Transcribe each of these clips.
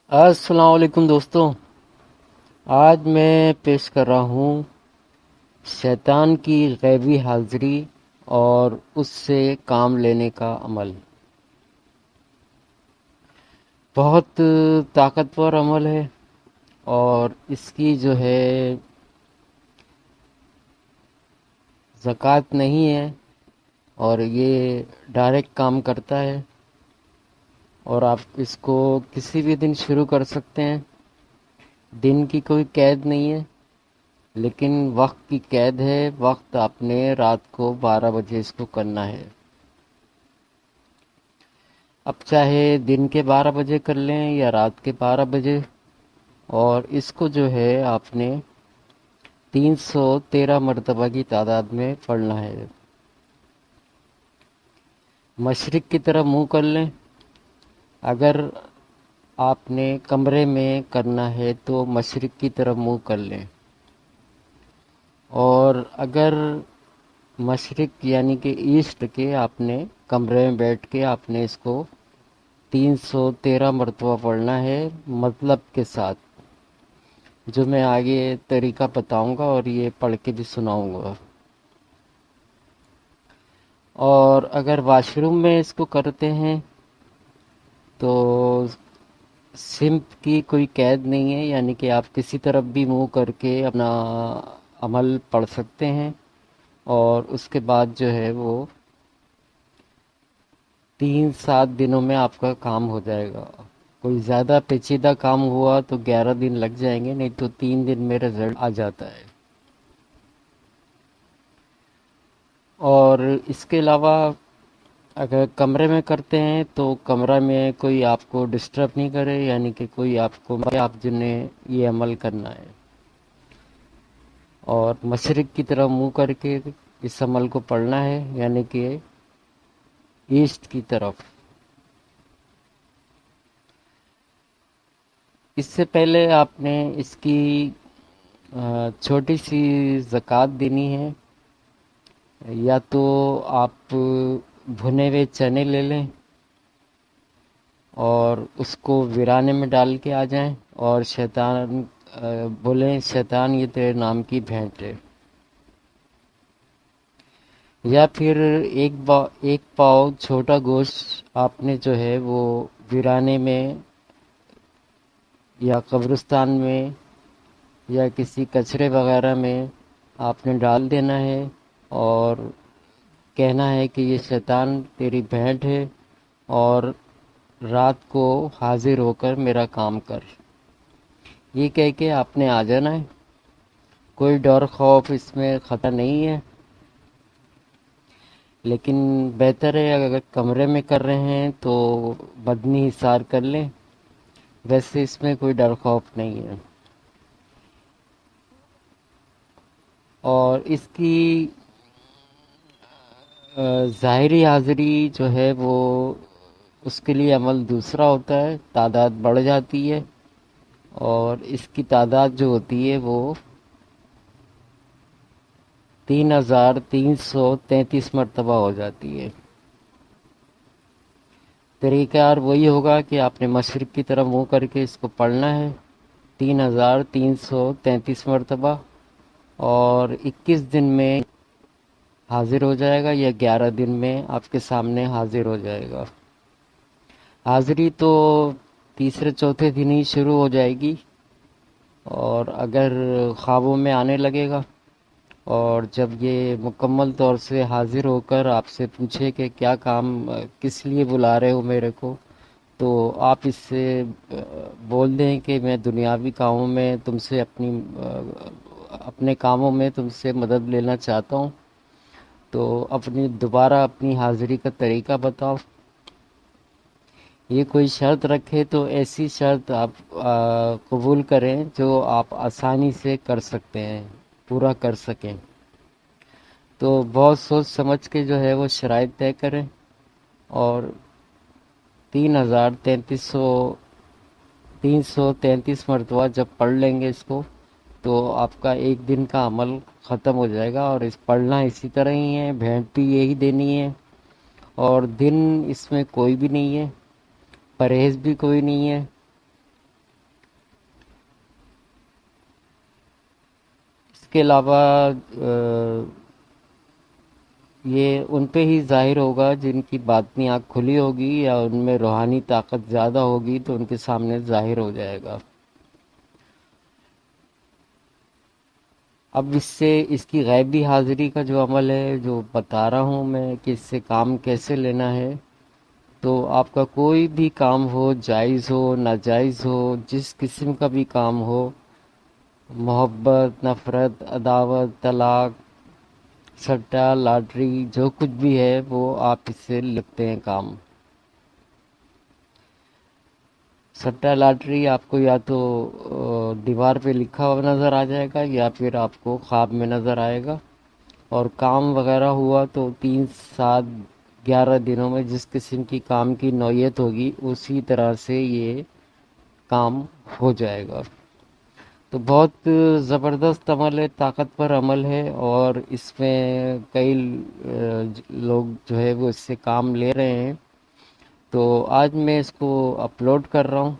السلام علیکم دوستوں، آج میں پیش کر رہا ہوں شیطان کی غیبی حاضری اور اس سے کام لینے کا عمل۔ بہت طاقتور عمل ہے اور اس کی جو ہے زکوٰۃ نہیں ہے، اور یہ ڈائریکٹ کام کرتا ہے، اور آپ اس کو کسی بھی دن شروع کر سکتے ہیں۔ دن کی کوئی قید نہیں ہے، لیکن وقت کی قید ہے۔ وقت آپ نے رات کو 12 بجے اس کو کرنا ہے۔ اب چاہے دن کے 12 بجے کر لیں یا رات کے 12 بجے، اور اس کو جو ہے آپ نے 313 مرتبہ کی تعداد میں پڑھنا ہے۔ مشرق کی طرف منہ کر لیں۔ اگر آپ نے کمرے میں کرنا ہے تو مشرق کی طرف منہ کر لیں، اور اگر مشرق یعنی کہ ایسٹ کے آپ نے کمرے میں بیٹھ کے آپ نے اس کو 313 مرتبہ پڑھنا ہے، مطلب کے ساتھ، جو میں آگے طریقہ بتاؤں گا اور یہ پڑھ کے بھی سناؤں گا۔ اور اگر واش روم میں اس کو کرتے ہیں تو سمت کی کوئی قید نہیں ہے، یعنی کہ آپ کسی طرف بھی منہ کر کے اپنا عمل پڑھ سکتے ہیں، اور اس کے بعد جو ہے وہ 3-7 دنوں میں آپ کا کام ہو جائے گا۔ کوئی زیادہ پیچیدہ کام ہوا تو 11 دن لگ جائیں گے، نہیں تو 3 دن میں رزلٹ آ جاتا ہے۔ اور اس کے علاوہ اگر کمرے میں کرتے ہیں تو کمرہ میں کوئی آپ کو ڈسٹرب نہیں کرے، یعنی کہ کوئی آپ جنہیں یہ عمل کرنا ہے، اور مشرق کی طرف منہ کر کے اس عمل کو پڑھنا ہے، یعنی کہ ایسٹ کی طرف۔ اس سے پہلے آپ نے اس کی چھوٹی سی زکوٰۃ دینی ہے۔ یا تو آپ بھنے ہوئے چنے لے لیں اور اس کو ویرانے میں ڈال کے آ جائیں، اور شیطان بولیں شیطان یہ تیرے نام کی بھینٹ ہے۔ یا پھر ایک پاؤ چھوٹا گوشت آپ نے جو ہے وہ ویرانے میں یا قبرستان میں یا کسی کچرے وغیرہ میں آپ نے ڈال دینا ہے، اور کہنا ہے کہ یہ شیطان تیری بھینٹ ہے، اور رات کو حاضر ہو کر میرا کام کر۔ یہ کہہ کے آپ نے آ جانا ہے۔ کوئی ڈر خوف اس میں خطرہ نہیں ہے، لیکن بہتر ہے اگر کمرے میں کر رہے ہیں تو بدنی حصار کر لیں، ویسے اس میں کوئی ڈر خوف نہیں ہے۔ اور اس کی ظاہری حاضری جو ہے وہ اس کے لیے عمل دوسرا ہوتا ہے، تعداد بڑھ جاتی ہے، اور اس کی تعداد جو ہوتی ہے وہ 3333 مرتبہ ہو جاتی ہے۔ طریقہ کار وہی ہوگا کہ آپ نے مشرق کی طرف منہ کر کے اس کو پڑھنا ہے 3333 مرتبہ، اور 21 دن میں حاضر ہو جائے گا، یا 11 دن میں آپ کے سامنے حاضر ہو جائے گا۔ حاضری تو تیسرے چوتھے دن ہی شروع ہو جائے گی، اور اگر خوابوں میں آنے لگے گا، اور جب یہ مکمل طور سے حاضر ہو کر آپ سے پوچھے کہ کیا کام، کس لیے بلا رہے ہو میرے کو، تو آپ اس سے بول دیں کہ میں دنیاوی کاموں میں تم سے اپنے کاموں میں تم سے مدد لینا چاہتا ہوں، تو دوبارہ اپنی حاضری کا طریقہ بتاؤ۔ یہ کوئی شرط رکھے تو ایسی شرط آپ قبول کریں جو آپ آسانی سے کر سکتے ہیں، پورا کر سکیں۔ تو بہت سوچ سمجھ کے جو ہے وہ شرائط طے کریں، اور 333 مرتبہ جب پڑھ لیں گے اس کو، تو آپ کا ایک دن کا عمل ختم ہو جائے گا۔ اور پڑھنا اسی طرح ہی ہے، بھینٹ بھی یہی دینی ہے، اور دن اس میں کوئی بھی نہیں ہے، پرہیز بھی کوئی نہیں ہے، کے علاوہ یہ ان پہ ہی ظاہر ہوگا جن کی باطنی آنکھ کھلی ہوگی یا ان میں روحانی طاقت زیادہ ہوگی تو ان کے سامنے ظاہر ہو جائے گا۔ اب اس سے اس کی غیبی حاضری کا جو عمل ہے جو بتا رہا ہوں میں کہ اس سے کام کیسے لینا ہے، تو آپ کا کوئی بھی کام ہو، جائز ہو ناجائز ہو، جس قسم کا بھی کام ہو، محبت، نفرت، عداوت، طلاق، سٹا، لاٹری، جو کچھ بھی ہے وہ آپ اس سے لگتے ہیں کام۔ سٹا لاٹری آپ کو یا تو دیوار پہ لکھا ہوا نظر آ جائے گا یا پھر آپ کو خواب میں نظر آئے گا، اور کام وغیرہ ہوا تو 3 7 11 دنوں میں جس قسم کی کام کی نوعیت ہوگی اسی طرح سے یہ کام ہو جائے گا۔ تو بہت زبردست عمل ہے، طاقتور عمل ہے، اور اس میں کئی لوگ جو ہے وہ اس سے کام لے رہے ہیں۔ تو آج میں اس کو اپلوڈ کر رہا ہوں،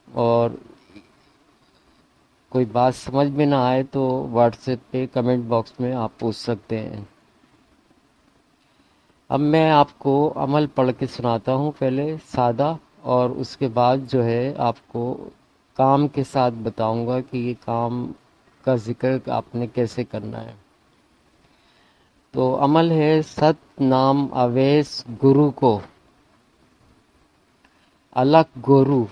اور کوئی بات سمجھ میں نہ آئے تو واٹس ایپ پہ کمنٹ باکس میں آپ پوچھ سکتے ہیں۔ اب میں آپ کو عمل پڑھ کے سناتا ہوں پہلے سادہ، اور اس کے بعد جو ہے آپ کو کام کے ساتھ بتاؤں گا کہ یہ کام کا ذکر آپ نے کیسے کرنا ہے۔ تو عمل ہے: ست نام اویس گرو کو، الک گورو،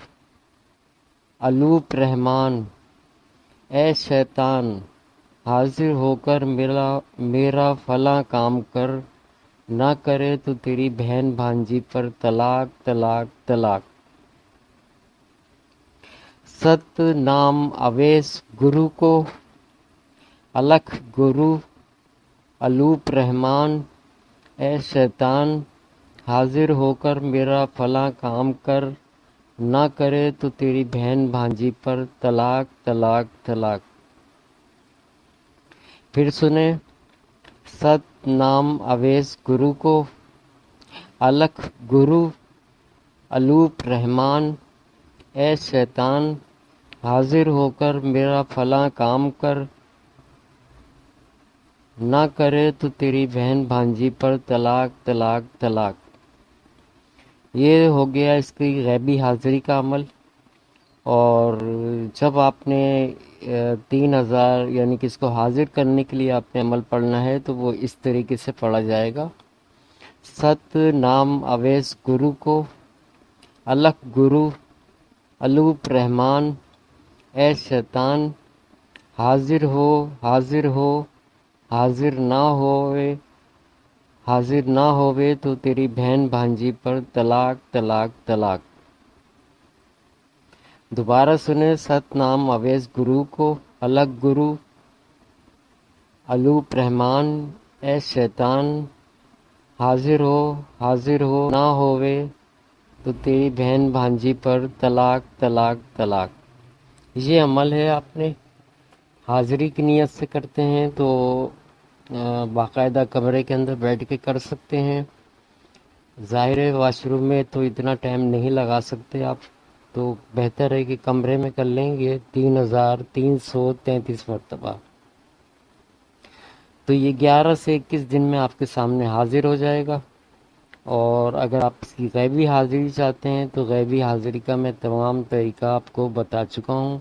الوپ رحمان، اے شیطان، حاضر ہو کر میرا فلاں کام کر، نہ کرے تو تیری بہن بھانجی پر طلاق طلاق طلاق۔ ست نام اویس گرو کو، الکھ گرو، الوپ رحمان، اے شیطان، حاضر ہو کر میرا فلاں کام کر، نہ کرے تو تیری بہن بھانجی پر طلاق طلاق طلاق۔ پھر سنیں: ست نام اویس گرو کو، الکھ گرو، الوپ رحمان، اے شیطان، حاضر ہو کر میرا فلاں کام کر، نہ کرے تو تیری بہن بھانجی پر طلاق طلاق طلاق۔ یہ ہو گیا اس کی غیبی حاضری کا عمل۔ اور جب آپ نے 3,000 یعنی کہ اس کو حاضر کرنے کے لیے آپ نے عمل پڑھنا ہے تو وہ اس طریقے سے پڑھا جائے گا: ست نام اویس گرو کو، الکھ گرو، الوپ رحمان، اے شیطان، حاضر ہو حاضر ہو، حاضر نہ ہوئے تو تیری بہن بھانجی پر طلاق طلاق طلاق۔ دوبارہ سنیں: ست نام اویس گرو کو، الکھ گرو، الوپ رحمان، اے شیطان، حاضر ہو نہ ہوئے تو تیری بہن بھانجی پر طلاق طلاق طلاق۔ یہ عمل ہے اپنے حاضری کی نیت سے کرتے ہیں تو باقاعدہ کمرے کے اندر بیٹھ کے کر سکتے ہیں۔ ظاہر ہے واش روم میں تو اتنا ٹائم نہیں لگا سکتے آپ، تو بہتر ہے کہ کمرے میں کر لیں گے 3,333 مرتبہ۔ تو یہ 11 سے 21 دن میں آپ کے سامنے حاضر ہو جائے گا۔ اور اگر آپ اس کی غیبی حاضری چاہتے ہیں تو غیبی حاضری کا میں تمام طریقہ آپ کو بتا چکا ہوں۔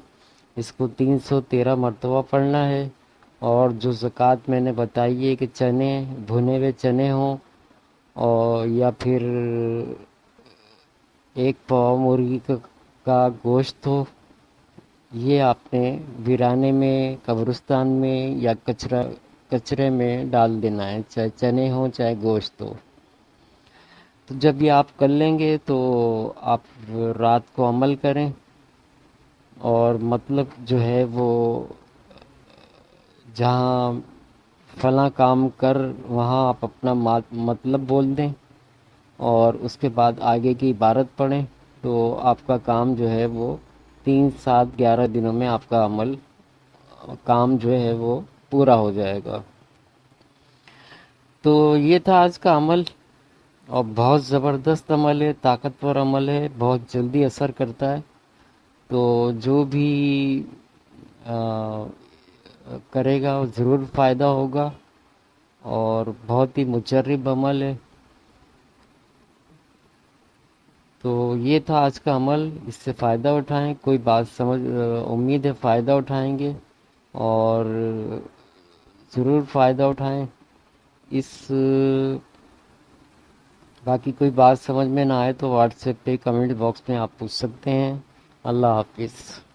اس کو 313 مرتبہ پڑھنا ہے، اور جو زکوٰۃ میں نے بتائی ہے کہ چنے، بھنے ہوئے چنے ہوں، اور یا پھر 1 پاؤ مرغی کا گوشت ہو، یہ آپ نے ویرانے میں، قبرستان میں یا کچرے میں ڈال دینا ہے، چاہے چنے ہوں چاہے گوشت ہو۔ تو جب یہ آپ کر لیں گے تو آپ رات کو عمل کریں، اور مطلب جو ہے وہ جہاں فلاں کام کر وہاں آپ اپنا مطلب بول دیں، اور اس کے بعد آگے کی عبارت پڑھیں، تو آپ کا کام جو ہے وہ 3 7 11 دنوں میں آپ کا کام جو ہے وہ پورا ہو جائے گا۔ تو یہ تھا آج کا عمل، اور بہت زبردست عمل ہے، طاقتور عمل ہے، بہت جلدی اثر کرتا ہے۔ تو جو بھی کرے گا ضرور فائدہ ہوگا، اور بہت ہی مجرب عمل ہے۔ تو یہ تھا آج کا عمل، اس سے فائدہ اٹھائیں، کوئی بات سمجھ امید ہے فائدہ اٹھائیں گے، اور ضرور فائدہ اٹھائیں اس۔ باقی کوئی بات سمجھ میں نہ آئے تو واٹس ایپ پہ کمنٹ باکس میں آپ پوچھ سکتے ہیں۔ اللہ حافظ۔